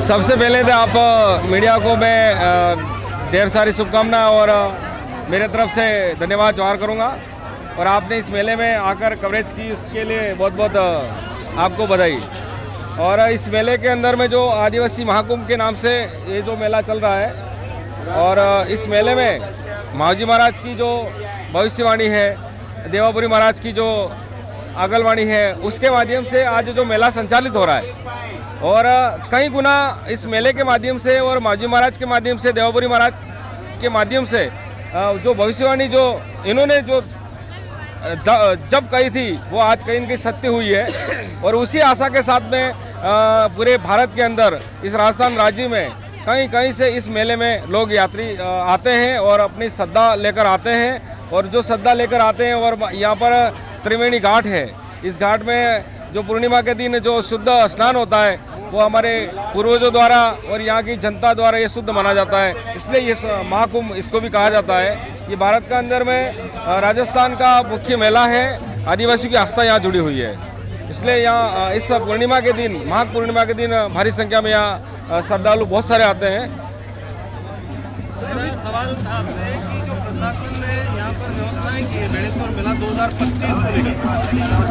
सबसे पहले तो आप मीडिया को मैं ढेर सारी शुभकामना और मेरे तरफ से धन्यवाद जोहार करूंगा। और आपने इस मेले में आकर कवरेज की, उसके लिए बहुत बहुत आपको बधाई। और इस मेले के अंदर में जो आदिवासी महाकुंभ के नाम से ये जो मेला चल रहा है, और इस मेले में मावजी महाराज की जो भविष्यवाणी है, देवापुरी महाराज की जो आगलवाणी है, उसके माध्यम से आज जो मेला संचालित हो रहा है। और कई गुना इस मेले के माध्यम से और मावजी महाराज के माध्यम से, देवापुरी महाराज के माध्यम से जो भविष्यवाणी जो इन्होंने जो जब कही थी वो आज कहीं न कहीं सत्य हुई है। और उसी आशा के साथ में पूरे भारत के अंदर इस राजस्थान राज्य में कहीं कहीं से इस मेले में लोग यात्री आते हैं और अपनी श्रद्धा लेकर आते हैं। और जो श्रद्धा लेकर आते हैं, और यहाँ पर त्रिवेणी घाट है, इस घाट में जो पूर्णिमा के दिन जो शुद्ध स्नान होता है वो हमारे पूर्वजों द्वारा और यहाँ की जनता द्वारा ये शुद्ध माना जाता है। इसलिए ये महाकुंभ इसको भी कहा जाता है। ये भारत के अंदर में राजस्थान का मुख्य मेला है। आदिवासी की आस्था यहाँ जुड़ी हुई है, इसलिए यहाँ इस पूर्णिमा के दिन, माघ पूर्णिमा के दिन भारी संख्या में यहाँ श्रद्धालु बहुत सारे आते हैं। सवाल था आपसे कि जो प्रशासन ने यहाँ पर व्यवस्थाएं की है बेणेश्वर मेला 2025 को लेकर,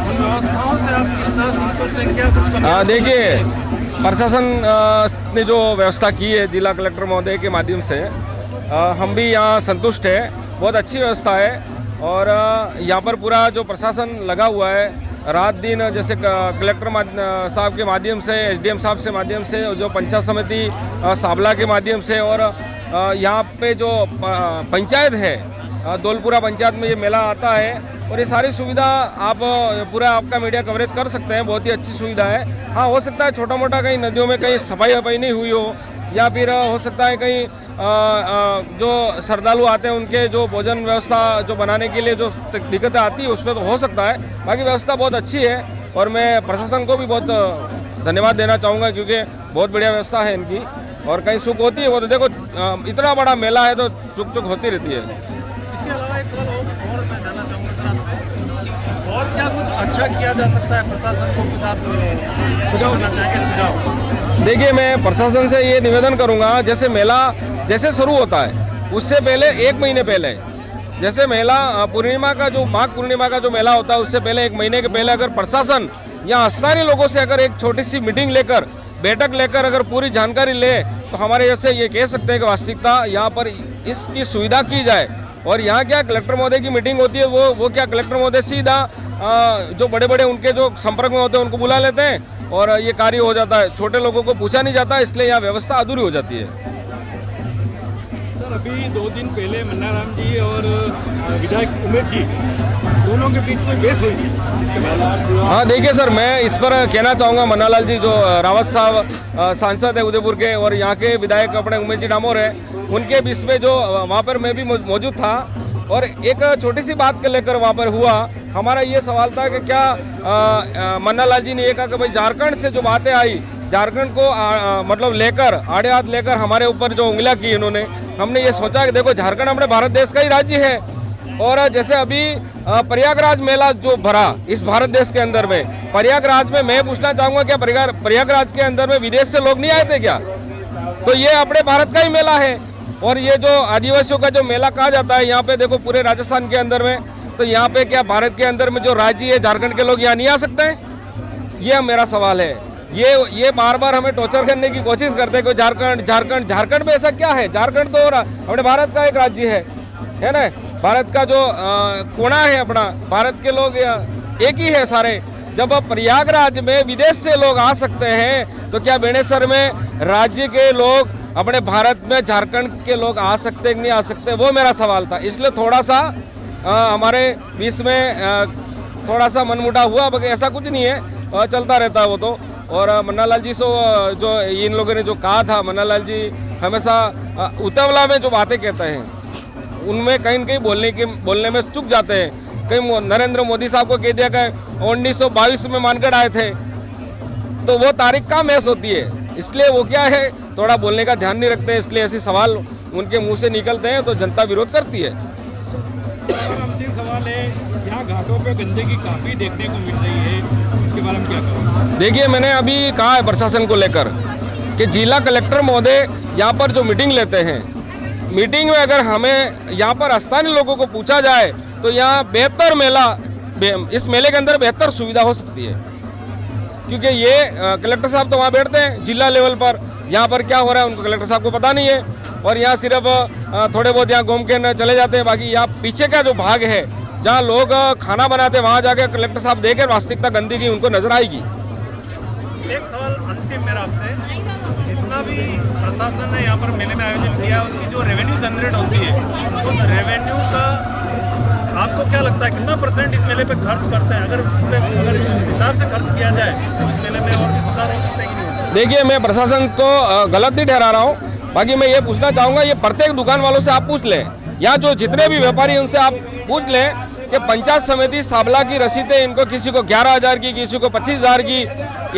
उन व्यवस्थाओं से आप कितना संतुष्ट हैं, क्या कुछ? देखिए, प्रशासन ने जो व्यवस्था की है जिला कलेक्टर महोदय के माध्यम से, हम भी यहाँ संतुष्ट है। बहुत अच्छी व्यवस्था है। और यहाँ पर पूरा जो प्रशासन लगा हुआ है रात दिन, जैसे कलेक्टर साहब के माध्यम से, एसडीएम साहब से माध्यम से, जो पंचायत समिति साबला के माध्यम से, और यहाँ पे जो पंचायत है दौलपुरा पंचायत में ये मेला आता है। और ये सारी सुविधा आप पूरा आपका मीडिया कवरेज कर सकते हैं। बहुत ही अच्छी सुविधा है। हाँ, हो सकता है छोटा मोटा कहीं नदियों में कहीं सफाई वफाई नहीं हुई हो, या फिर हो सकता है कहीं जो श्रद्धालु आते हैं उनके जो भोजन व्यवस्था जो बनाने के लिए जो दिक्कतें आती है उसमें तो हो सकता है। बाकी व्यवस्था बहुत अच्छी है और मैं प्रशासन को भी बहुत धन्यवाद देना चाहूँगा, क्योंकि बहुत बढ़िया व्यवस्था है इनकी। और कहीं सुख होती है वो तो देखो, इतना बड़ा मेला है तो चुक चुक होती रहती है। इसके अलावा एक सवाल और मैं जानना चाहूँगा सर आपसे, और क्या कुछ अच्छा किया जा सकता है प्रशासन को? कुछ आप सुझाव देना चाहेंगे? सुझाव देखिए, मैं प्रशासन से ये निवेदन करूँगा, जैसे मेला जैसे शुरू होता है उससे पहले 1 महीने पहले, जैसे मेला पूर्णिमा का जो माघ पूर्णिमा का जो मेला होता है उससे पहले 1 महीने के पहले अगर प्रशासन यहाँ स्थानीय लोगों से अगर एक छोटी सी मीटिंग लेकर, बैठक लेकर अगर पूरी जानकारी ले, तो हमारे जैसे ये कह सकते हैं कि वास्तविकता यहाँ पर इसकी सुविधा की जाए। और यहाँ क्या कलेक्टर महोदय की मीटिंग होती है, वो क्या कलेक्टर महोदय सीधा जो बड़े बड़े उनके जो संपर्क में होते हैं उनको बुला लेते हैं और ये कार्य हो जाता है। छोटे लोगों को पूछा नहीं जाता, इसलिए यहाँ व्यवस्था अधूरी हो जाती है। सर, अभी 2 दिन पहले मन्नाराम जी और विधायक उमेश जी दोनों के बीच में बहस हुई थी। हाँ, देखिए सर, मैं इस पर कहना चाहूँगा, मन्नालाल जी जो रावत साहब सांसद है उदयपुर के, और यहाँ के विधायक अपने उमेश जी डामोर है, उनके बीच में जो वहाँ पर मैं भी मौजूद था और एक छोटी सी बात को लेकर वहाँ पर हुआ। हमारा ये सवाल था कि क्या मन्नालाल जी ने ये कहा कि भाई झारखंड से जो बातें आई, झारखंड को मतलब लेकर, आड़े हाथ लेकर हमारे ऊपर जो उंगलियां की इन्होंने, हमने ये सोचा कि देखो झारखंड अपने भारत देश का ही राज्य है। और जैसे अभी प्रयागराज मेला जो भरा इस भारत देश के अंदर में, प्रयागराज में मैं पूछना चाहूँगा क्या प्रयागराज के अंदर में विदेश से लोग नहीं आए थे क्या? तो ये अपने भारत का ही मेला है। और ये जो आदिवासियों का जो मेला कहा जाता है, यहाँ पे देखो पूरे राजस्थान के अंदर में, तो यहाँ पे क्या भारत के अंदर में जो राज्य है झारखंड के लोग यहाँ नहीं आ सकते हैं? ये मेरा सवाल है। ये बार बार हमें टॉर्चर करने की कोशिश करते हैं कि झारखंड में ऐसा क्या है? झारखंड तो अपने भारत का एक राज्य है ना। भारत का जो कोना है अपना, भारत के लोग एक ही है सारे। जब प्रयागराज में विदेश से लोग आ सकते हैं, तो क्या बेणेश्वर में राज्य के लोग अपने भारत में झारखंड के लोग आ सकते कि नहीं आ सकते? वो मेरा सवाल था। इसलिए थोड़ा सा हमारे बीच में थोड़ा सा मनमुटाव हुआ, बाकी ऐसा कुछ नहीं है, चलता रहता है वो तो। और मन्नालाल जी से जो इन लोगों ने जो कहा था, मन्नालाल जी हमेशा उतावला में जो बातें कहते हैं उनमें कहीं न कहीं बोलने में चूक जाते हैं। कहीं नरेंद्र मोदी साहब को कह दिया कि 1922 में मानगढ़ आए थे, तो वो तारीख कहाँ मैच होती है। इसलिए वो क्या है, थोड़ा बोलने का ध्यान नहीं रखते हैं, इसलिए ऐसे सवाल उनके मुंह से निकलते हैं तो जनता विरोध करती है। अंतिम सवाल है, यहाँ घाटों पे गंदगी काफ़ी देखने को मिल रही है, इसके बारे में क्या कहोगे? देखिए, मैंने अभी कहा है प्रशासन को लेकर कि जिला कलेक्टर महोदय यहाँ पर जो मीटिंग लेते हैं, मीटिंग में अगर हमें यहाँ पर स्थानीय लोगों को पूछा जाए तो यहाँ बेहतर इस मेले के अंदर बेहतर सुविधा हो सकती है, क्योंकि ये कलेक्टर साहब तो वहाँ बैठते हैं जिला लेवल पर, यहाँ पर क्या हो रहा है उनको कलेक्टर साहब को पता नहीं है, और यहाँ सिर्फ थोड़े बहुत यहाँ घूम के चले जाते हैं। बाकी यहाँ पीछे का जो भाग है जहाँ लोग खाना बनाते हैं, वहाँ जाके कलेक्टर साहब देखे वास्तविकता गंदगी उनको नजर आएगी। एक सवाल अंतिम मेरा आपसे, जितना भी प्रशासन ने यहाँ पर मेले में आयोजन किया है उसकी जो रेवेन्यू जनरेट होती है, उस रेवेन्यू का आपको क्या लगता है कितना % इस मेले पे खर्च करते हैं? अगर इस हिसाब से खर्च किया जाए तो इस मेले में और भी सुधार हो सकते हैं कि नहीं हो सकते? देखिए, मैं प्रशासन को गलत नहीं ठहरा रहा हूँ, बाकी मैं ये पूछना चाहूँगा, ये प्रत्येक दुकान वालों से आप पूछ लें, यहाँ जो जितने भी व्यापारी हैं उनसे आप पूछ लें कि पंचायत समिति साबला की रसीदें इनको किसी को 11,000 की, किसी को 25,000 की,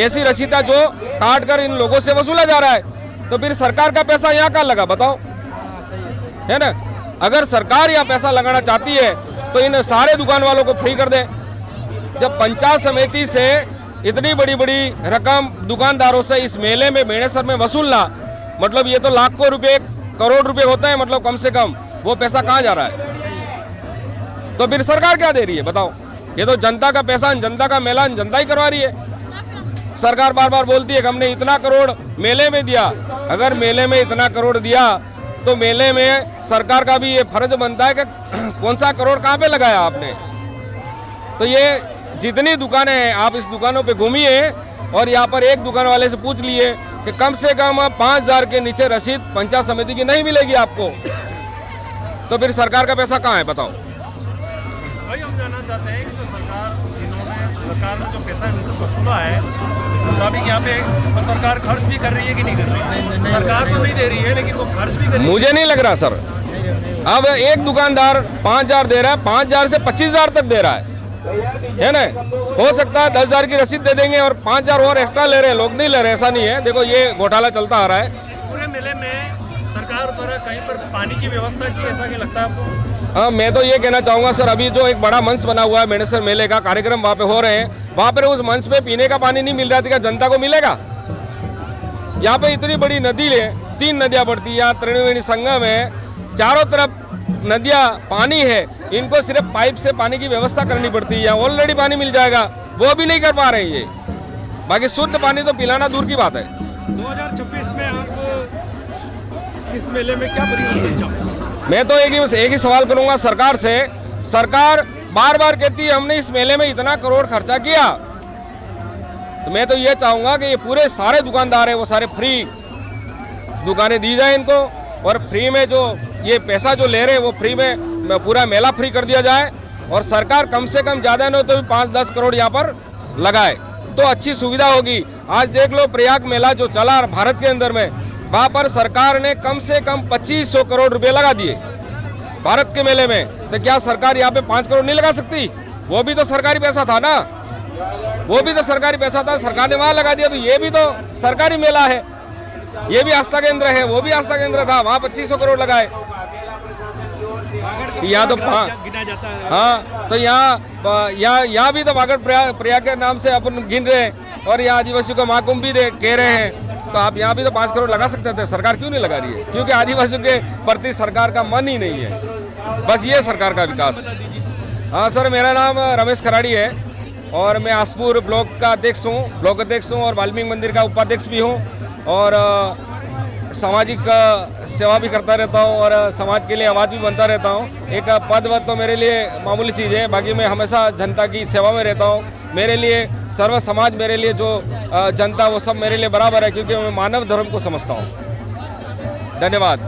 ऐसी रसीदा जो काट कर इन लोगों से वसूला जा रहा है, तो फिर सरकार का पैसा यहाँ कहाँ लगा बताओ, है ना? अगर सरकार यहाँ पैसा लगाना चाहती है तो इन सारे दुकान वालों को फ्री कर दे। जब पंचायत समिति से इतनी बड़ी बड़ी रकम दुकानदारों से इस मेले में बेणेसर में वसूलना, मतलब ये तो लाखों रुपए, करोड़ रुपए होता है, मतलब कम से कम वो पैसा कहाँ जा रहा है? तो फिर सरकार क्या दे रही है बताओ? ये तो जनता का पैसा, जनता का मेला जनता ही करवा रही है। सरकार बार बार बोलती है कि हमने इतना करोड़ मेले में दिया। अगर मेले में इतना करोड़ दिया तो मेले में सरकार का भी ये फर्ज बनता है कि कौन सा करोड़ कहाँ पे लगाया आपने। तो ये जितनी दुकानें हैं, आप इस दुकानों पे घूमिए और यहाँ पर एक दुकान वाले से पूछ लिए कि कम से कम 5,000 के नीचे रसीद पंचायत समिति की नहीं मिलेगी आपको, तो फिर सरकार का पैसा कहाँ है बताओ? भाई हम जानना चाहते हैं कि जो सरकार ने जो पैसा इनसे वसूला है, मुताबिक यहाँ पे सरकार खर्च भी कर रही है कि नहीं कर रही है? सरकार तो नहीं दे रही है लेकिन वो खर्च भी कर रही है। मुझे नहीं लग रहा सर। अब एक दुकानदार 5,000 दे रहा है, 5,000 से 25,000 तक दे रहा है ना? हो सकता है 10,000 की रसीद दे देंगे और 5,000 और एक्स्ट्रा ले रहे हैं, लोग नहीं ले रहे, ऐसा नहीं है। देखो ये घोटाला चलता आ रहा है। पूरे मेले में सरकार द्वारा कहीं पर पानी की व्यवस्था की, ऐसा नहीं लगता आपको? हाँ, मैं तो ये कहना चाहूँगा सर, अभी जो एक बड़ा मंच बना हुआ है बेणेसर मेले का, कार्यक्रम वहाँ पे हो रहे हैं, वहाँ पर उस मंच पे पीने का पानी नहीं मिल रहा था, क्या जनता को मिलेगा? यहाँ पे इतनी बड़ी नदी है, 3 नदियाँ पड़ती है, यहाँ त्रिवेणी संगम है, चारों तरफ नदियाँ पानी है, इनको सिर्फ पाइप से पानी की व्यवस्था करनी पड़ती है। यहाँ ऑलरेडी पानी मिल जाएगा, वो भी नहीं कर पा रहे हैं ये। बाकी शुद्ध पानी तो पिलाना दूर की बात है। 2026 में आप इस मेले में क्या परिवर्तन चाहोगे? मैं तो एक ही सवाल करूंगा सरकार से। सरकार बार बार कहती है हमने इस मेले में इतना करोड़ खर्चा किया, तो मैं तो ये चाहूंगा कि ये पूरे सारे दुकानदार हैं वो सारे फ्री दुकानें दी जाए इनको, और फ्री में जो ये पैसा जो ले रहे हैं वो फ्री में पूरा मेला फ्री कर दिया जाए, और सरकार कम से कम ज़्यादा नहीं तो भी 5-10 करोड़ यहाँ पर लगाए तो अच्छी सुविधा होगी। आज देख लो प्रयाग मेला जो चला भारत के अंदर में, वहाँ पर सरकार ने कम से कम 2500 करोड़ रुपए लगा दिए भारत के मेले में। तो क्या सरकार यहाँ पे 5 करोड़ नहीं लगा सकती? वो भी तो सरकारी पैसा था ना, वो भी तो सरकारी पैसा था, सरकार ने वहाँ लगा दिया। तो ये भी तो सरकारी मेला है, ये भी आस्था केंद्र है, वो भी आस्था केंद्र था, वहाँ 2500 करोड़ लगाए। यहाँ तो गिना जाता है। हाँ, तो यहाँ भी तो वागड़ प्रयाग के नाम से अपन गिन रहे हैं, और यहाँ आदिवासियों का महाकुंभ भी कह रहे हैं। तो आप यहाँ भी तो 5 करोड़ लगा सकते थे, सरकार क्यों नहीं लगा रही है? क्योंकि आदिवासियों के प्रति सरकार का मन ही नहीं है, बस ये सरकार का विकास। हाँ सर, मेरा नाम रमेश खराड़ी है और मैं आसपुर ब्लॉक का अध्यक्ष हूँ और वाल्मीकि मंदिर का उपाध्यक्ष भी हूँ, और सामाजिक सेवा भी करता रहता हूँ और समाज के लिए आवाज़ भी बनता रहता हूँ। एक पद वद तो मेरे लिए मामूली चीज़ है, बाकी मैं हमेशा जनता की सेवा में रहता हूँ। मेरे लिए सर्व समाज, मेरे लिए जो जनता, वो सब मेरे लिए बराबर है, क्योंकि मैं मानव धर्म को समझता हूँ। धन्यवाद।